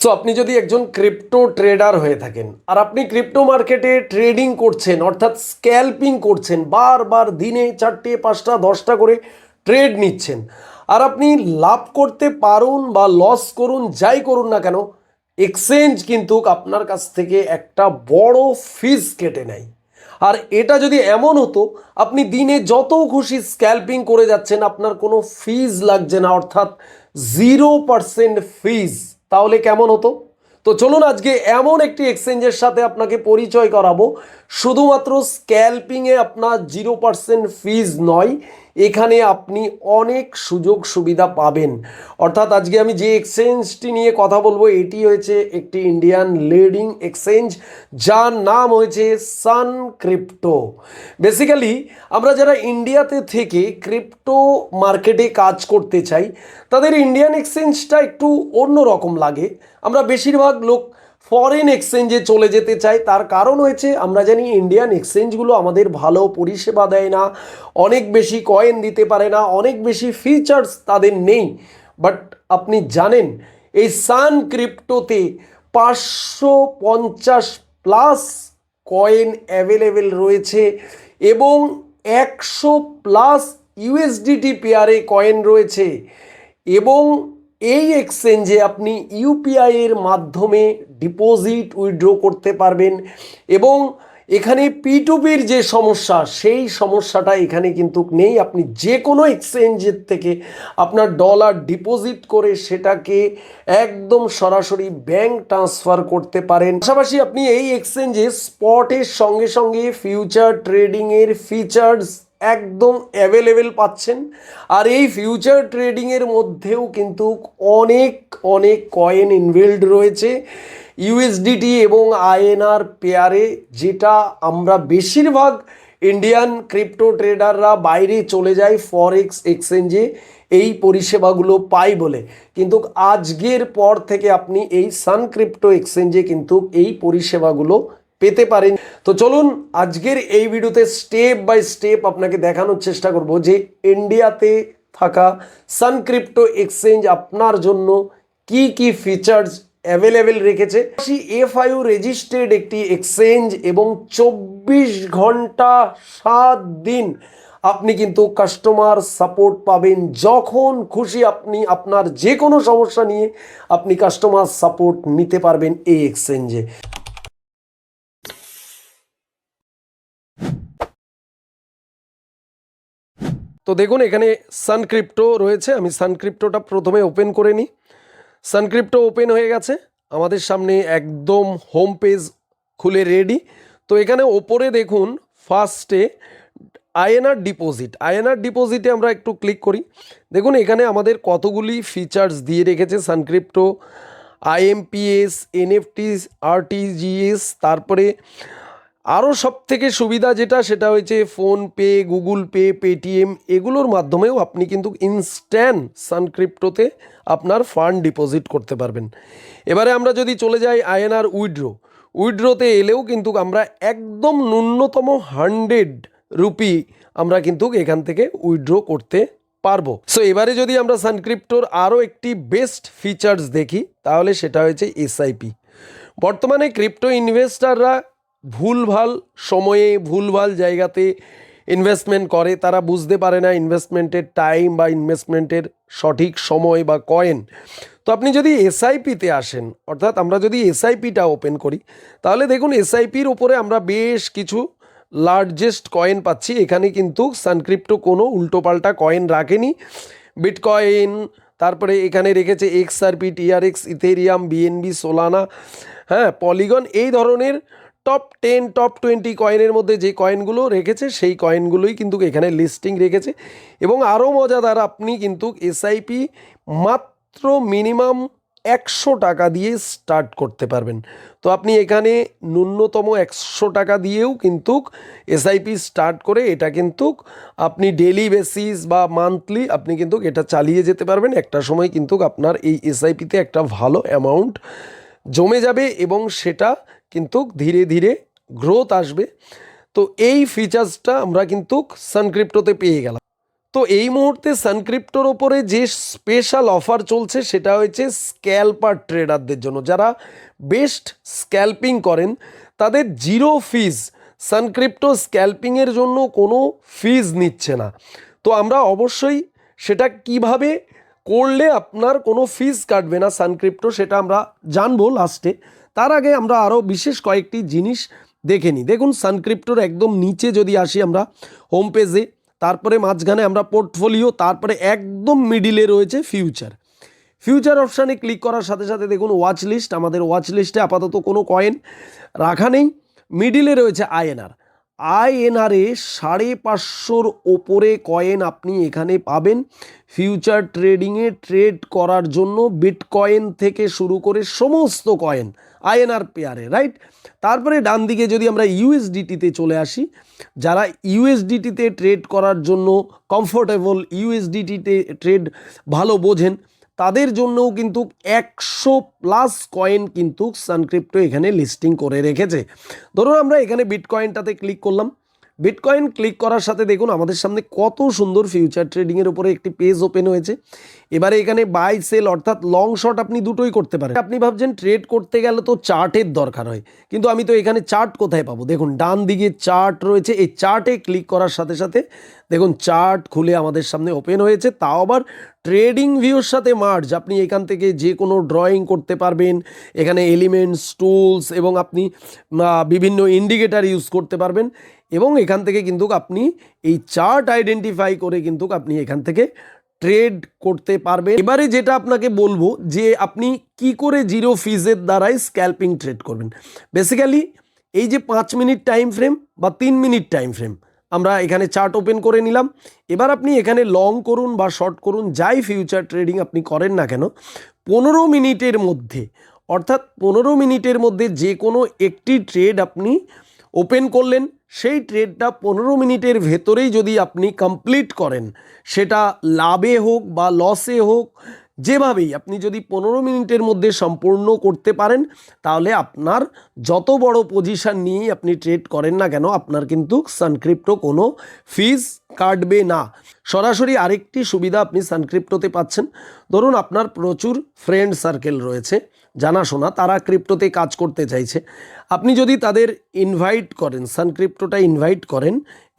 So আপনি যদি একজন ক্রিপ্টো ট্রেডার হয়ে থাকেন আর আপনি ক্রিপ্টো মার্কেটে ট্রেডিং করছেন অর্থাৎ স্ক্যাল্পিং করছেন, বারবার দিনে 4টে 5টা 10টা করে ট্রেড নিচ্ছেন, আর আপনি লাভ করতে পারুন বা লস করুন, যাই করুন না কেন, এক্সচেঞ্জ কিন্তু আপনার কাছ থেকে একটা বড় ফিস কেটে নেয়। আর এটা যদি এমন হতো আপনি দিনে যত খুশি স্ক্যাল্পিং করে যাচ্ছেন, আপনার কোনো ফিজ লাগছে না, অর্থাৎ 0% ফিজ, তাহলে কেমন হতো? তো চলুন আজকে এমন একটি এক্সচেঞ্জের সাথে আপনাকে পরিচয় করাবো, শুধুমাত্র স্ক্যাল্পিংয়ে আপনার 0% ফিজ নয়, এখানে আপনি অনেক সুযোগ সুবিধা পাবেন। অর্থাৎ আজকে আমি যে এক্সচেঞ্জটি নিয়ে কথা বলবো এটি হয়েছে একটি ইন্ডিয়ান লিডিং এক্সচেঞ্জ, যার নাম হয়েছে সান ক্রিপ্টো। বেসিক্যালি আমরা যারা ইন্ডিয়াতে থেকে ক্রিপ্টো মার্কেটে কাজ করতে চাই তাদের ইন্ডিয়ান এক্সচেঞ্জটা একটু অন্য রকম লাগে। আমরা বেশিরভাগ লোক ফরেন এক্সচেঞ্জে চলে যেতে চাই, তার কারণ হয়েছে আমরা জানি ইন্ডিয়ান এক্সচেঞ্জগুলো আমাদের ভালো পরিষেবা দেয় না, অনেক বেশি কয়েন দিতে পারে না, অনেক বেশি ফিচার্স তাদের নেই। বাট আপনি জানেন এই সান ক্রিপ্টোতে 550+ কয়েন অ্যাভেলেবেল রয়েছে এবং 100+ ইউএসডিটি পেয়ারে কয়েন রয়েছে, এবং এই এক্সচেঞ্জে আপনি ইউপিআই এর মাধ্যমে ডিপোজিট উইথড্র করতে পারবেন। এবং এখানে P2Pর যে সমস্যা সেই সমস্যাটা এখানে কিন্তু নেই। আপনি যে কোনো এক্সচেঞ্জের থেকে আপনার ডলার ডিপোজিট করে সেটাকে একদম সরাসরি ব্যাংক ট্রান্সফার করতে পারেন। পাশাপাশি আপনি এই এক্সচেঞ্জে স্পটের সঙ্গে সঙ্গে ফিউচার ট্রেডিংয়ের ফিচার্স একদম অ্যাভেলেবেল পাচ্ছেন। আর এই ফিউচার ট্রেডিংয়ের মধ্যেও কিন্তু অনেক অনেক কয়েন ইনভেলড রয়েছে ইউএসডিটি এবং আইএনআর পেয়ারে, যেটা আমরা বেশিরভাগ ইন্ডিয়ান ক্রিপ্টো ট্রেডাররা বাইরে চলে যায় ফরেক্স এক্সচেঞ্জে এই পরিষেবাগুলো পাই বলে। কিন্তু আজকের পর থেকে আপনি এই সান ক্রিপ্টো এক্সচেঞ্জে কিন্তু এই পরিষেবাগুলো পেতে পারেন। তো চলুন আজকের এই ভিডিওতে স্টেপ বাই স্টেপ আপনাকে দেখানোর চেষ্টা করব যে ইন্ডিয়াতে থাকা সান ক্রিপ্টো এক্সচেঞ্জ আপনার জন্য কি কি ফিচার্স অ্যাভেলেবেল রেখেছে। FIU রেজিস্টার্ড একটি এক্সচেঞ্জ এবং 24 ঘন্টা 7 দিন আপনি কিন্তু কাস্টমার সাপোর্ট পাবেন। যখন খুশি আপনি আপনার যে কোনো সমস্যা নিয়ে আপনি কাস্টমার সাপোর্ট নিতে পারবেন এই এক্সচেঞ্জে। তো দেখুন এখানে সান ক্রিপ্টো রয়েছে, আমি সান ক্রিপ্টোটা প্রথমে ওপেন করে নিই। সান ক্রিপ্টো ওপেন হয়ে গেছে, আমাদের সামনে একদম হোম পেজ খুলে রেডি। তো এখানে ওপরে দেখুন ফার্স্টে আইএনআর ডিপোজিটে আমরা একটু ক্লিক করি। দেখুন এখানে আমাদের কতগুলি ফিচার্স দিয়ে রেখেছে সান ক্রিপ্টো, IMPS, NFTs, RTGS, তারপরে আরও সব থেকে সুবিধা যেটা সেটা হচ্ছে ফোনপে, গুগল পে, পেটিএম, এগুলোর মাধ্যমেও আপনি কিন্তু ইনস্ট্যান্ট সান ক্রিপ্টোতে আপনার ফান্ড ডিপোজিট করতে পারবেন। এবারে আমরা যদি চলে যাই আইএনআর উইথড্রোতে এলেও কিন্তু আমরা একদম ন্যূনতম 100 রুপি আমরা কিন্তু এখান থেকে উইথড্র করতে পারবো। সো এবারে যদি আমরা সান ক্রিপ্টোর আরও একটি বেস্ট ফিচার্স দেখি তাহলে সেটা হয়েছে SIP। বর্তমানে ক্রিপ্টো ইনভেস্টাররা ভুলভাল সময়ে ভুলভাল জায়গাতে ইনভেস্টমেন্ট করে, তারা বুঝতে পারে না ইনভেস্টমেন্টের টাইম বা ইনভেস্টমেন্টের সঠিক সময় বা কয়েন। তো আপনি যদি SIPতে আসেন, অর্থাৎ আমরা যদি SIPটা ওপেন করি তাহলে দেখুন SIPর ওপরে আমরা বেশ কিছু লার্জেস্ট কয়েন পাচ্ছি। এখানে কিন্তু সান ক্রিপ্টো কোনো উল্টোপাল্টা কয়েন রাখেনি। বিটকয়েন, তারপরে এখানে রেখেছে XRP, TRX, Ethereum, BNB, Solana, হ্যাঁ, পলিগন, এই ধরনের টপ 10 টপ 20 কয়েনের মধ্যে যে কয়েনগুলো রেখেছে সেই কয়েনগুলোই কিন্তু এখানে লিস্টিং রেখেছে। এবং আরও মজাদার, আপনি কিন্তু SIP মাত্র মিনিমাম 100 টাকা দিয়ে স্টার্ট করতে পারবেন। তো আপনি এখানে ন্যূনতম 100 টাকা দিয়েও কিন্তু SIP স্টার্ট করে এটা কিন্তু আপনি ডেলি বেসিস বা মান্থলি আপনি কিন্তু এটা চালিয়ে যেতে পারবেন। একটা সময় কিন্তু আপনার এই SIPতে একটা ভালো অ্যামাউন্ট জমে যাবে এবং সেটা কিন্তু ধীরে ধীরে গ্রোথ আসবে। তো এই ফিচার্সটা আমরা কিন্তু সান ক্রিপ্টোতে পেয়ে গেলাম। তো এই মুহূর্তে সানক্রিপ্টোর ওপরে যে স্পেশাল অফার চলছে সেটা হচ্ছে স্ক্যাল্পার ট্রেডারদের জন্য, যারা বেস্ট স্ক্যাল্পিং করেন তাদের জিরো ফিজ। সানক্রিপ্টো স্ক্যাল্পিংয়ের জন্য কোনো ফিজ নিচ্ছে না। তো আমরা অবশ্যই সেটা কিভাবে করলে আপনার কোনো ফিজ কাটবে না সানক্রিপ্টো, সেটা আমরা জানবো লাস্টে। তার আগে আমরা আরও বিশেষ কয়েকটি জিনিস দেখে নিই। দেখুন সানক্রিপ্টোর একদম নিচে যদি আসি আমরা হোম পেজে, তারপরে মাঝখানে আমরা পোর্টফোলিও, তারপরে একদম মিডিলে রয়েছে ফিউচার। ফিউচার অপশানে ক্লিক করার সাথে সাথে দেখুন ওয়াচ লিস্ট। আমাদের ওয়াচ লিস্টে আপাতত কোনো কয়েন রাখা নেই। মিডিলে রয়েছে আইএনআর। আইএনআরে 550-র ওপরে কয়েন আপনি এখানে পাবেন ফিউচার ট্রেডিংয়ে ট্রেড করার জন্য। বিটকয়েন থেকে শুরু করে সমস্ত কয়েন আইএনআর পেয়ারে, রাইট। তারপরে ডান দিকে যদি আমরা ইউএসডিটিতে চলে আসি, যারা ইউএসডিটিতে ট্রেড করার জন্য কমফোর্টেবল, ইউএসডিটিতে ট্রেড ভালো বোঝেন, তাদের জন্যও কিন্তু 100+ কয়েন কিন্তু সানক্রিপ্টো এখানে লিস্টিং করে রেখেছে। ধরুন আমরা এখানে বিটকয়েনটাতে ক্লিক করলাম। বিটকয়েন ক্লিক করার সাথে দেখুন আমাদের সামনে কত সুন্দর ফিউচার ট্রেডিংয়ের উপরে একটি পেজ ওপেন হয়েছে। এবারে এখানে বাই সেল অর্থাৎ লং শর্ট আপনি দুটোই করতে পারেন। আপনি ভাবছেন ট্রেড করতে গেলে তো চার্টের দরকার হয়, কিন্তু আমি তো এখানে চার্ট কোথায় পাবো? দেখুন ডান দিকে চার্ট রয়েছে। এই চার্টে ক্লিক করার সাথে সাথে দেখুন চার্ট খুলে আমাদের সামনে ওপেন হয়েছে, তাও আবার ট্রেডিং ভিউর সাথে মার্জ। আপনি এখান থেকে যে কোনো ড্রয়িং করতে পারবেন, এখানে এলিমেন্টস, টুলস এবং আপনি বিভিন্ন ইন্ডিকেটার ইউজ করতে পারবেন, এবং এখান থেকে কিন্তু আপনি এই চার্ট আইডেন্টিফাই করে কিন্তু আপনি এখান থেকে ট্রেড করতে পারবেন। এবারে যেটা আপনাকে বলবো যে আপনি কি করে জিরো ফিজের দ্বারাই স্ক্যাল্পিং ট্রেড করবেন। বেসিক্যালি এই যে 5 মিনিট টাইম ফ্রেম বা 3 মিনিট টাইম ফ্রেম, আমরা এখানে চার্ট ওপেন করে নিলাম। এবার আপনি এখানে লং করুন বা শর্ট করুন, যাই ফিউচার ট্রেডিং আপনি করেন না কেন, 15 মিনিটের মধ্যে, অর্থাৎ 15 মিনিটের মধ্যে যে কোনো একটি ট্রেড আপনি ওপেন করলেন, সেই ট্রেডটা 15 মিনিটের ভেতরেই যদি আপনি কমপ্লিট করেন, সেটা লাভে হোক বা লসে হোক, যেভাবেই আপনি যদি 15 মিনিটের মধ্যে সম্পূর্ণ করতে পারেন, তাহলে আপনার যত বড় পজিশন নিয়েই আপনি ট্রেড করেন না কেন, আপনার কিন্তু সানক্রিপ্টো কোনো ফিজ কাটবে না। সরাসরি আরেকটি সুবিধা আপনি সানক্রিপ্টোতে পাচ্ছেন। ধরুন আপনার প্রচুর ফ্রেন্ড সার্কেল রয়েছে জানাশোনা, তারা ক্রিপ্টোতে কাজ করতে চাইছে। আপনি যদি তাদের ইনভাইট করেন, সানক্রিপ্টোটা ইনভাইট করেন,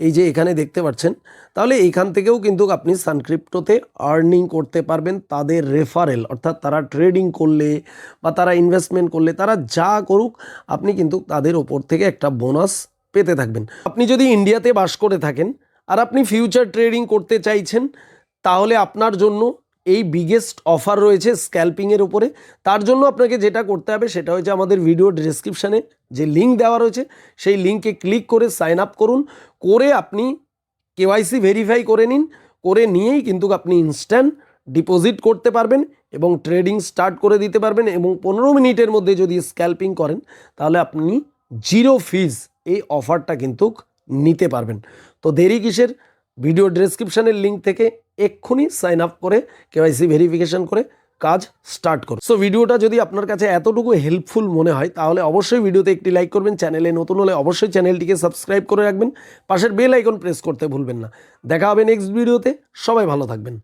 এই যে এখানে দেখতে পাচ্ছেন, তাহলে এইখান থেকেও কিন্তু আপনি সানক্রিপ্টোতে আর্নিং করতে পারবেন তাদের রেফারেল, অর্থাৎ তারা ট্রেডিং করলে বা তারা ইনভেস্টমেন্ট করলে, তারা যা করুক, আপনি কিন্তু তাদের ওপর থেকে একটা বোনাস পেতে থাকবেন। আপনি যদি ইন্ডিয়াতে বাস করে থাকেন আর আপনি ফিউচার ট্রেডিং করতে চাইছেন, তাহলে আপনার জন্য এই বিগেস্ট অফার রয়েছে স্ক্যাল্পিংয়ের উপরে। তার জন্য আপনাকে যেটা করতে হবে সেটা হচ্ছে আমাদের ভিডিও ডেসক্রিপশানে যে লিঙ্ক দেওয়া রয়েছে, সেই লিঙ্কে ক্লিক করে সাইন আপ করুন, করে আপনি কেওয়াইসি ভেরিফাই করে নিন, করে নিয়েই কিন্তু আপনি ইনস্ট্যান্ট ডিপোজিট করতে পারবেন এবং ট্রেডিং স্টার্ট করে দিতে পারবেন। এবং 15 মিনিটের মধ্যে যদি স্ক্যাল্পিং করেন, তাহলে আপনি জিরো ফিজ এই অফারটা কিন্তু নিতে পারবেন। তো দেরি কিসের? ভিডিও ডেসক্রিপশানের লিঙ্ক থেকে এক্ষুনি সাইন আপ করে কেওয়াইসি ভেরিফিকেশন করে কাজ স্টার্ট করুন। সো ভিডিওটা যদি আপনার কাছে এতটুকু হেল্পফুল মনে হয়, তাহলে অবশ্যই ভিডিওতে একটি লাইক করবেন। চ্যানেলে নতুন হলে অবশ্যই চ্যানেলটিকে সাবস্ক্রাইব করে রাখবেন, পাশের বেল আইকন প্রেস করতে ভুলবেন না। দেখা হবে নেক্সট ভিডিওতে। সবাই ভালো থাকবেন।